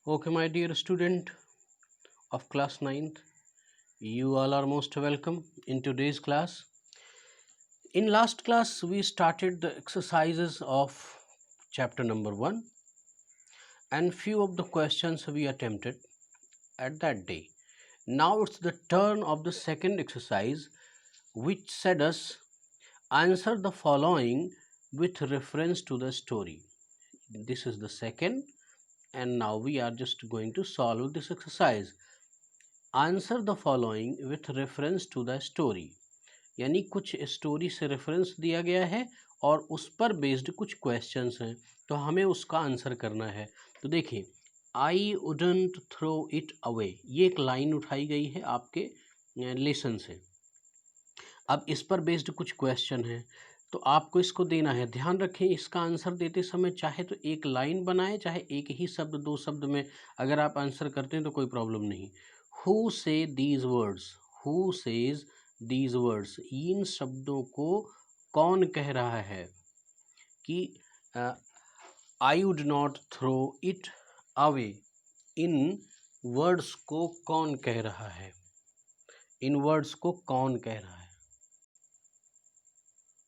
Okay, my dear student of class 9th, you all are most welcome in today's class. In last class, we started the exercises of chapter number 1 and few of the questions we attempted at that day. Now it's the turn of the second exercise, which said us answer the following with reference to the story. This is the second, and now we are just going to solve this exercise. Answer the following with reference to the story, यानी कुछ story से reference दिया गया है और उस पर based कुछ क्वेश्चंस हैं, तो हमें उसका आंसर करना है। तो देखिए, I wouldn't throw it away, ये एक लाइन उठाई गई है आपके लेसन से। अब इस पर बेस्ड कुछ क्वेश्चन है, तो आपको इसको देना है। ध्यान रखें, इसका आंसर देते समय चाहे तो एक लाइन बनाए, चाहे एक ही शब्द, दो शब्द में अगर आप आंसर करते हैं तो कोई प्रॉब्लम नहीं। Who say these words, who says these words, इन शब्दों को कौन कह रहा है कि I would not throw it away, इन वर्ड्स को कौन कह रहा है, इन वर्ड्स को कौन कह रहा है।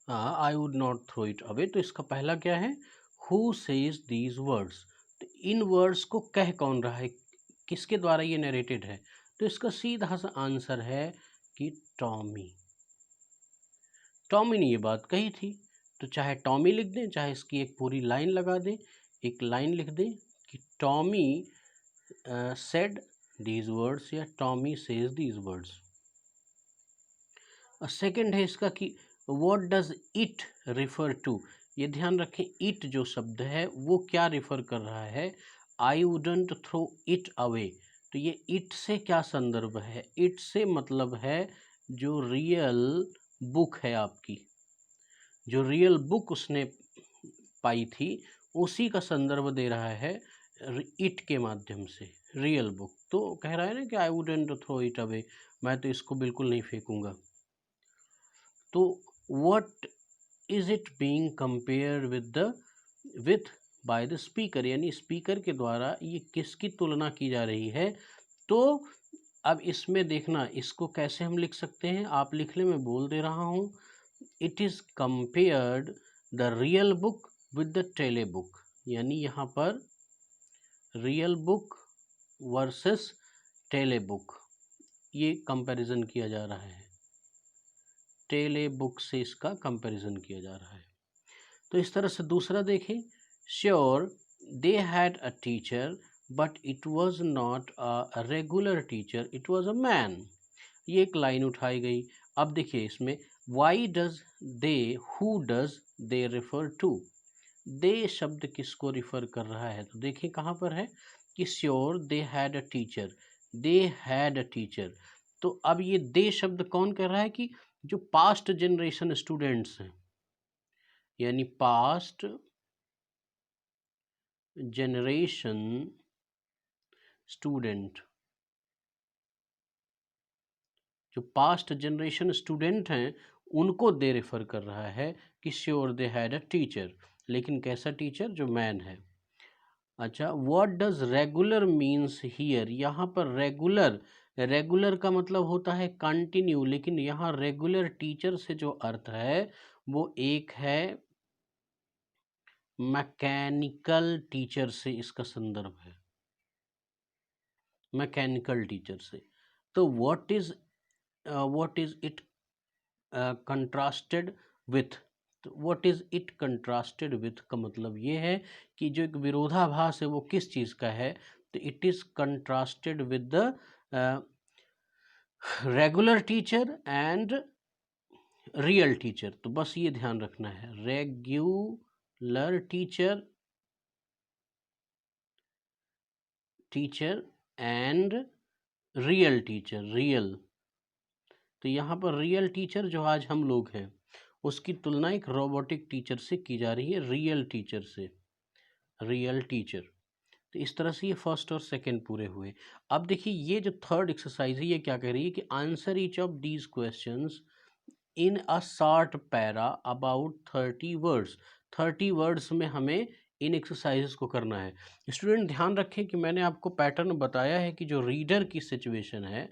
हाँ, I would not throw it away, तो इसका पहला क्या है, हु सेज दीज वर्ड्स, तो इन वर्ड्स को कह कौन रहा है, किसके द्वारा ये नरेटेड है, तो इसका सीधा सा आंसर है कि टॉमी। टॉमी ने ये बात कही थी, तो चाहे टॉमी लिख दें, चाहे इसकी एक पूरी लाइन लगा दें, एक लाइन लिख दें कि टॉमी सेड दीज वर्ड्स या Tommy says these words. Second है इसका कि what does it refer to, ये ध्यान रखें, इट जो शब्द है वो क्या रिफर कर रहा है, I wouldn't throw it away, तो ये इट से क्या संदर्भ है, इट से मतलब है जो रियल बुक है आपकी, जो रियल बुक उसने पाई थी उसी का संदर्भ दे रहा है इट के माध्यम से, रियल बुक। तो कह रहा है ना कि I wouldn't throw it away, मैं तो इसको बिल्कुल नहीं फेंकूंगा। तो what is it being compare with by the speaker, यानी स्पीकर के द्वारा ये किसकी तुलना की जा रही है। तो अब इसमें देखना, इसको कैसे हम लिख सकते हैं, आप लिख ले, मैं बोल दे रहा हूँ। It is compared the real book with the tele book, यानी यहाँ पर रियल बुक वर्सेस टेले बुक, ये कंपैरिजन किया जा रहा है, टेले बुक से इसका कंपैरिजन किया जा रहा है। तो इस तरह से दूसरा देखें, sure they had a teacher but it was not a regular teacher, it was a man, ये एक लाइन उठाई गई। अब देखिए इसमें why does they, who does they refer to, they शब्द किसको रिफर कर रहा है, तो देखिए कहाँ पर है कि sure they had a teacher, they had a teacher, तो अब ये दे शब्द कौन कर रहा है कि जो पास्ट जनरेशन स्टूडेंट्स हैं, यानी पास्ट जनरेशन स्टूडेंट, जो पास्ट जनरेशन स्टूडेंट हैं उनको दे रेफर कर रहा है कि sure they had a teacher, लेकिन कैसा टीचर, जो मैन है। अच्छा, what does regular means here, यहाँ पर रेगुलर, रेगुलर का मतलब होता है कंटिन्यू, लेकिन यहाँ रेगुलर टीचर से जो अर्थ है वो एक है मैकेनिकल टीचर से, इसका संदर्भ है मैकेनिकल टीचर से। तो what is it contrasted with, तो what is it contrasted with का मतलब ये है कि जो एक विरोधाभास है वो किस चीज का है, तो it is contrasted with the regular teacher and real teacher. तो बस ये ध्यान रखना है, regular teacher, teacher and real teacher, real, तो यहाँ पर रियल टीचर जो आज हम लोग हैं उसकी तुलना एक रोबोटिक टीचर से की जा रही है, रियल टीचर से, रियल टीचर। तो इस तरह से ये फर्स्ट और सेकंड पूरे हुए। अब देखिए ये जो थर्ड एक्सरसाइज है ये क्या कह रही है कि answer each of these questions in a short para about 30 words, 30 words में हमें इन एक्सरसाइजेस को करना है। स्टूडेंट ध्यान रखें कि मैंने आपको पैटर्न बताया है कि जो रीडर की सिचुएशन है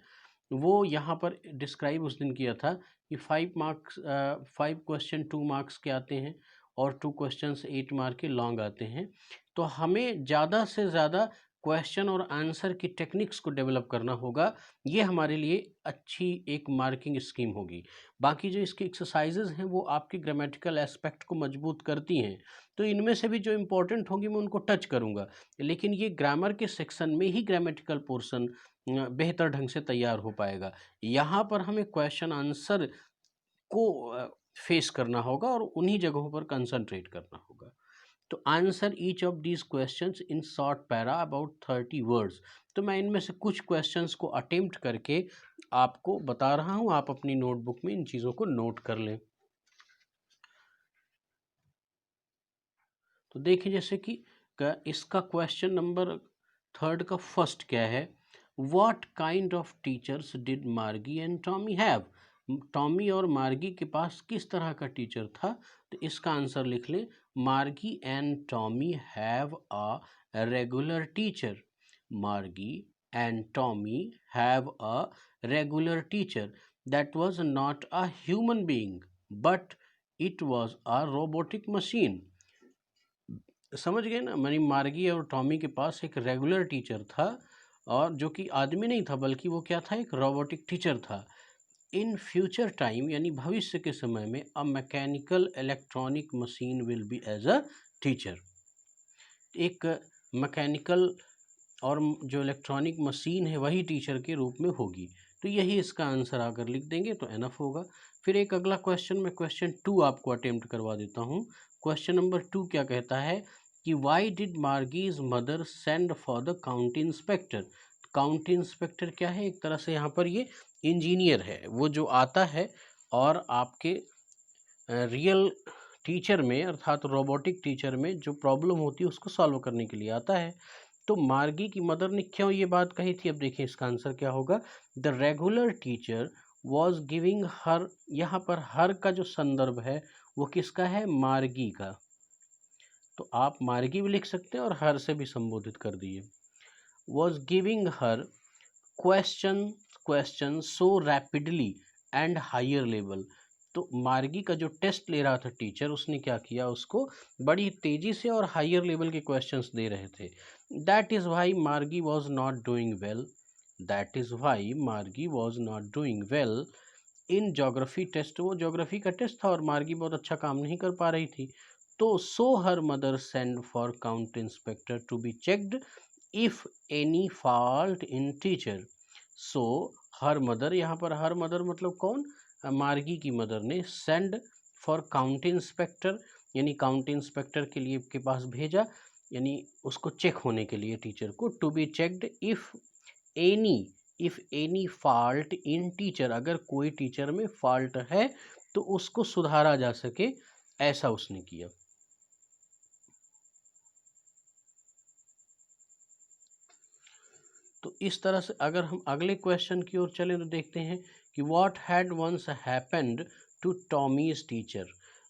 वो यहाँ पर डिस्क्राइब उस दिन किया था कि 5 क्वेश्चन 2 मार्क्स के आते हैं और 2 क्वेश्चंस 8 मार्क के लॉन्ग आते हैं। तो हमें ज़्यादा से ज़्यादा क्वेश्चन और आंसर की टेक्निक्स को डेवलप करना होगा। ये हमारे लिए अच्छी एक मार्किंग स्कीम होगी। बाकी जो इसकी एक्सरसाइजेज हैं वो आपके ग्रामेटिकल एस्पेक्ट को मजबूत करती हैं, तो इनमें से भी जो इम्पोर्टेंट होंगी मैं उनको टच करूँगा। लेकिन ये ग्रामर के सेक्शन में ही ग्रामेटिकल पोर्शन बेहतर ढंग से तैयार हो पाएगा। यहाँ पर हमें क्वेश्चन आंसर को फेस करना होगा और उन्हीं जगहों पर कंसंट्रेट करना होगा। तो answer each of these questions in short para about 30 words. तो मैं इनमें से कुछ क्वेश्चंस को अटेम्प्ट करके आपको बता रहा हूँ, आप अपनी नोटबुक में इन चीज़ों को नोट कर लें। तो देखिए जैसे कि इसका क्वेश्चन नंबर 3 का फर्स्ट क्या है, what kind of teachers did मार्गी एंड टॉमी हैव। टॉमी और मार्गी के पास किस तरह का टीचर था, तो इसका आंसर लिख लें, Margie and Tommy have a regular teacher. Margie and Tommy have a regular teacher that was not a human being but it was a robotic machine. समझ गए ना, यानी मार्गी और टॉमी के पास एक रेगुलर टीचर था और जो कि आदमी नहीं था बल्कि वो क्या था, एक रोबोटिक टीचर था। इन फ्यूचर टाइम यानी भविष्य के समय में a mechanical electronic machine will be as a teacher. एक मैकेनिकल और जो इलेक्ट्रॉनिक मशीन है वही टीचर के रूप में होगी। तो यही इसका आंसर अगर लिख देंगे तो एनफ होगा। फिर एक अगला क्वेश्चन, मैं क्वेश्चन 2 आपको अटेम्प्ट करवा देता हूँ। क्वेश्चन नंबर 2 क्या कहता है कि why did Margie's mother send for the county inspector. County inspector क्या है, एक तरह से यहाँ पर ये इंजीनियर है, वो जो आता है और आपके रियल टीचर में अर्थात रोबोटिक टीचर में जो प्रॉब्लम होती है उसको सॉल्व करने के लिए आता है। तो मार्गी की मदर ने क्यों ये बात कही थी, अब देखिए इसका आंसर क्या होगा, the regular teacher was giving हर। यहाँ पर हर का जो संदर्भ है वो किसका है, मार्गी का। तो आप मार्गी भी लिख सकते हैं और हर से भी संबोधित कर दिए। Was giving her question so rapidly and higher level. तो मार्गी का जो टेस्ट ले रहा था टीचर, उसने क्या किया, उसको बड़ी तेजी से और हायर लेवल के क्वेश्चंस दे रहे थे। That is why Margie was not doing well. That is why Margie was not doing well in geography test. वो जोग्राफी का टेस्ट था और मार्गी बहुत अच्छा काम नहीं कर पा रही थी। तो so her mother send for county inspector to be checked if any fault in teacher. So her mother, यहाँ पर हर मदर मतलब कौन, मार्गी की मदर ने सेंड फॉर काउंटी इंस्पेक्टर यानी काउंटी इंस्पेक्टर के लिए के पास भेजा, यानी उसको चेक होने के लिए टीचर को, to be checked if any fault in teacher, अगर कोई टीचर में फॉल्ट है तो उसको सुधारा जा सके, ऐसा उसने किया। तो इस तरह से अगर हम अगले क्वेश्चन की ओर चलें तो देखते हैं कि what had once happened to Tommy's teacher.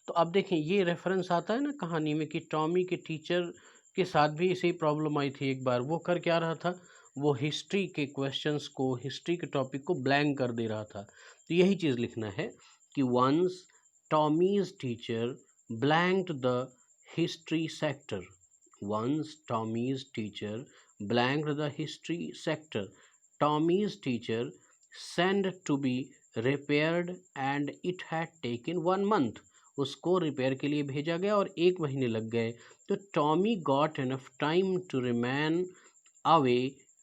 तो अब देखें ये रेफरेंस आता है ना कहानी में कि टॉमी के टीचर के साथ भी इसी प्रॉब्लम आई थी एक बार। वो कर क्या रहा था, वो हिस्ट्री के क्वेश्चंस को, हिस्ट्री के टॉपिक को ब्लैंक कर दे रहा था। तो यही चीज़ लिखना है कि once Tommy's teacher blanked the history sector. Once Tommy's teacher blanked the history sector. Tommy's teacher sent to be repaired and it had taken 1 month. उसको रिपेयर के लिए भेजा गया और 1 महीने लग गए। तो Tommy got enough time to remain away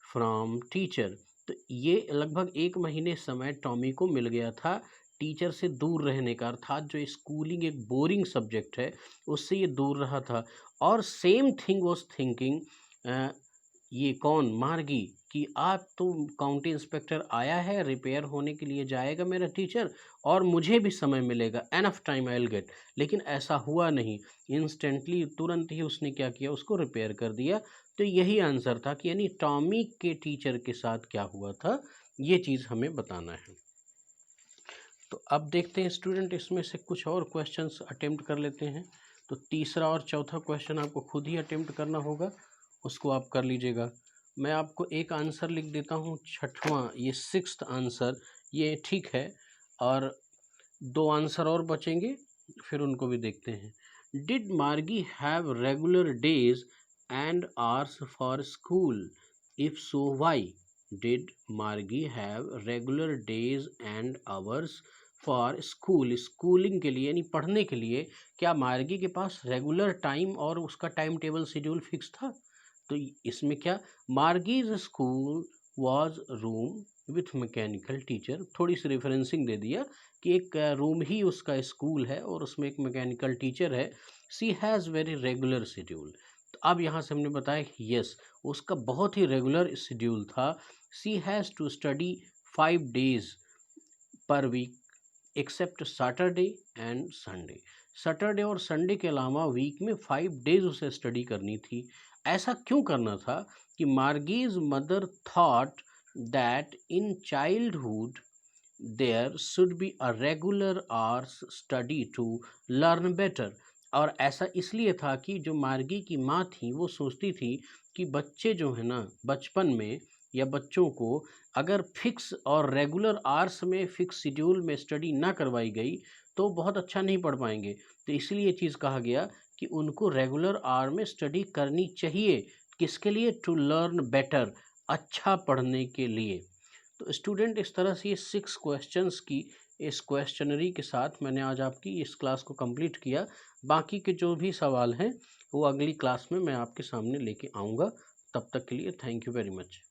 from teacher. तो ये लगभग 1 महीने समय टॉमी को मिल गया था टीचर से दूर रहने का, अर्थात जो स्कूलिंग एक बोरिंग सब्जेक्ट है उससे ये दूर रहा था। और सेम थिंग वॉज थिंकिंग, ये कौन, मार्गी, कि आप तो काउंटी इंस्पेक्टर आया है, रिपेयर होने के लिए जाएगा मेरा टीचर और मुझे भी समय मिलेगा, enough time I will get. लेकिन ऐसा हुआ नहीं, इंस्टेंटली तुरंत ही उसने क्या किया, उसको रिपेयर कर दिया। तो यही आंसर था कि यानी टॉमी के टीचर के साथ क्या हुआ था, ये चीज़ हमें बताना है। तो अब देखते हैं स्टूडेंट, इसमें से कुछ और क्वेश्चंस अटेम्प्ट कर लेते हैं। तो तीसरा और चौथा क्वेश्चन आपको खुद ही अटेम्प्ट करना होगा, उसको आप कर लीजिएगा। मैं आपको एक आंसर लिख देता हूँ, छठवां, ये सिक्स्थ आंसर, ये ठीक है। और दो आंसर और बचेंगे, फिर उनको भी देखते हैं। Did Margie have regular days and hours for school? If so why? Did Margie have regular days and hours for school? Schooling के लिए यानी पढ़ने के लिए क्या मार्गी के पास रेगुलर टाइम और उसका टाइम टेबल शेड्यूल फिक्स था? तो इसमें क्या, Margie's school was room with mechanical teacher, थोड़ी सी रेफरेंसिंग दे दिया कि एक रूम ही उसका स्कूल है और उसमें एक मैकेनिकल टीचर है। सी हैज़ वेरी रेगुलर शेड्यूल, तो अब यहाँ से हमने बताया कि यस, उसका बहुत ही रेगुलर शेड्यूल था। She has to study 5 days पर week except Saturday and Sunday. Saturday और संडे के अलावा वीक में 5 days उसे स्टडी करनी थी। ऐसा क्यों करना था कि Margie's mother thought that in childhood there should be a regular hours study to learn better. और ऐसा इसलिए था कि जो मार्गी की माँ थी वो सोचती थी कि बच्चे जो है ना बचपन में, या बच्चों को अगर फिक्स और रेगुलर आवर्स में फिक्स शेड्यूल में स्टडी ना करवाई गई तो बहुत अच्छा नहीं पढ़ पाएंगे। तो इसलिए ये चीज़ कहा गया कि उनको रेगुलर आवर में स्टडी करनी चाहिए। किसके लिए? टू लर्न बेटर, अच्छा पढ़ने के लिए। तो स्टूडेंट, इस तरह से ये 6 क्वेश्चंस की इस क्वेश्चनरी के साथ मैंने आज आपकी इस क्लास को कंप्लीट किया। बाकी के जो भी सवाल हैं वो अगली क्लास में मैं आपके सामने लेके आऊँगा। तब तक के लिए थैंक यू वेरी मच।